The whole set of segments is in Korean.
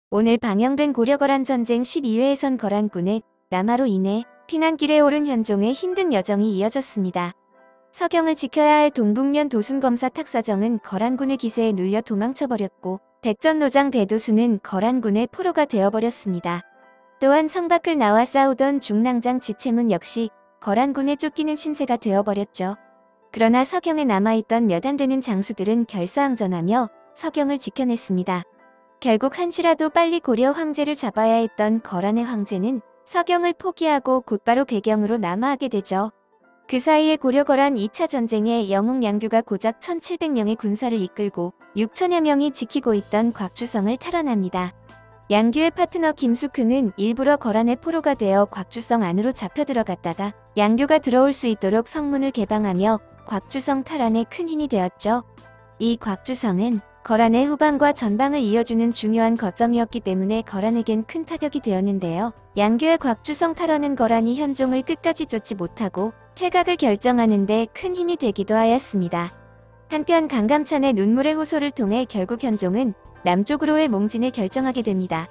오늘 방영된 고려거란 전쟁 12회에선 거란군의 남하로 인해 피난길에 오른 현종의 힘든 여정이 이어졌습니다. 서경을 지켜야 할 동북면 도순검사 탁사정은 거란군의 기세에 눌려 도망쳐버렸고 백전노장 대도수는 거란군의 포로가 되어버렸습니다. 또한 성 밖을 나와 싸우던 중랑장 지채문 역시 거란군에 쫓기는 신세가 되어버렸죠. 그러나 서경에 남아있던 몇 안 되는 장수들은 결사항전하며 서경을 지켜냈습니다. 결국 한시라도 빨리 고려 황제를 잡아야 했던 거란의 황제는 서경을 포기하고 곧바로 개경으로 남하하게 되죠. 그 사이에 고려-거란 2차 전쟁에 영웅 양규가 고작 1700명의 군사를 이끌고 6천여 명이 지키고 있던 곽주성을 탈환합니다. 양규의 파트너 김숙흥은 일부러 거란의 포로가 되어 곽주성 안으로 잡혀 들어갔다가 양규가 들어올 수 있도록 성문을 개방하며 곽주성 탈환에 큰 힘이 되었죠. 이 곽주성은 거란의 후방과 전방을 이어주는 중요한 거점이었기 때문에 거란에겐 큰 타격이 되었는데요. 양규의 곽주성 탈환은 거란이 현종을 끝까지 쫓지 못하고 퇴각을 결정하는 데 큰 힘이 되기도 하였습니다. 한편 강감찬의 눈물의 호소를 통해 결국 현종은 남쪽으로의 몽진을 결정하게 됩니다.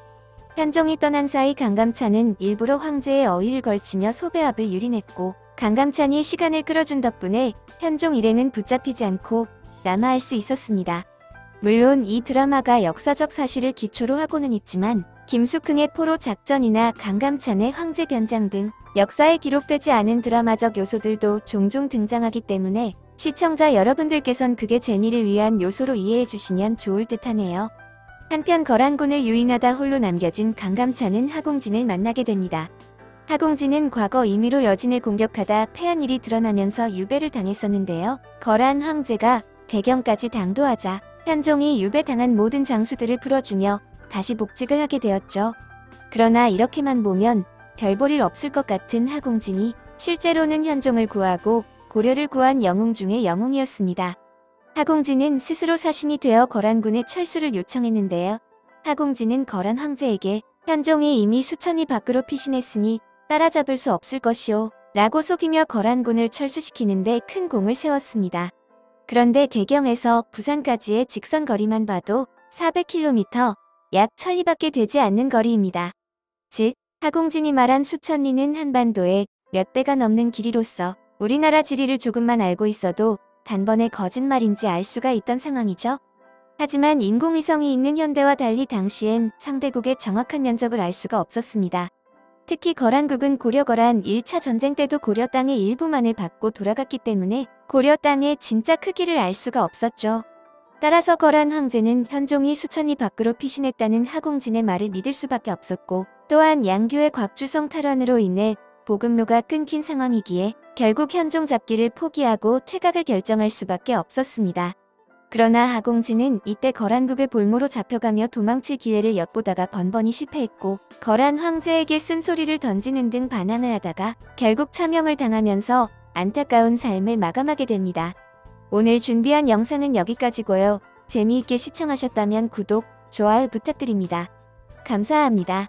현종이 떠난 사이 강감찬은 일부러 황제의 어휘를 걸치며 소배합을 유린했고 강감찬이 시간을 끌어준 덕분에 현종 일행은 붙잡히지 않고 남하할 수 있었습니다. 물론 이 드라마가 역사적 사실을 기초로 하고는 있지만 김숙흥의 포로 작전이나 강감찬의 황제 변장 등 역사에 기록되지 않은 드라마적 요소들도 종종 등장하기 때문에 시청자 여러분들께선 그게 재미를 위한 요소로 이해해 주시면 좋을 듯하네요. 한편 거란군을 유인하다 홀로 남겨진 강감찬은 하공진을 만나게 됩니다. 하공진은 과거 임의로 여진을 공격하다 패한 일이 드러나면서 유배를 당했었는데요. 거란 황제가 개경까지 당도하자 현종이 유배당한 모든 장수들을 풀어주며 다시 복직을 하게 되었죠. 그러나 이렇게만 보면 별 볼 일 없을 것 같은 하공진이 실제로는 현종을 구하고 고려를 구한 영웅 중의 영웅이었습니다. 하공진은 스스로 사신이 되어 거란군의 철수를 요청했는데요. 하공진은 거란 황제에게 현종이 이미 수천이 밖으로 피신했으니 따라잡을 수 없을 것이오 라고 속이며 거란군을 철수시키는데 큰 공을 세웠습니다. 그런데 개경에서 부산까지의 직선 거리만 봐도 400km, 약 1000리밖에 되지 않는 거리입니다. 즉, 하공진이 말한 수천 리는 한반도의 몇 배가 넘는 길이로서 우리나라 지리를 조금만 알고 있어도 단번에 거짓말인지 알 수가 있던 상황이죠. 하지만 인공위성이 있는 현대와 달리 당시엔 상대국의 정확한 면적을 알 수가 없었습니다. 특히 거란국은 고려-거란 1차 전쟁 때도 고려 땅의 일부만을 받고 돌아갔기 때문에 고려 땅의 진짜 크기를 알 수가 없었죠. 따라서 거란 황제는 현종이 수천리 밖으로 피신했다는 하공진의 말을 믿을 수밖에 없었고 또한 양규의 곽주성 탈환으로 인해 보급로가 끊긴 상황이기에 결국 현종 잡기를 포기하고 퇴각을 결정할 수밖에 없었습니다. 그러나 하공진은 이때 거란국의 볼모로 잡혀가며 도망칠 기회를 엿보다가 번번이 실패했고 거란 황제에게 쓴소리를 던지는 등 반항을 하다가 결국 참형을 당하면서 안타까운 삶을 마감하게 됩니다. 오늘 준비한 영상은 여기까지고요. 재미있게 시청하셨다면 구독, 좋아요 부탁드립니다. 감사합니다.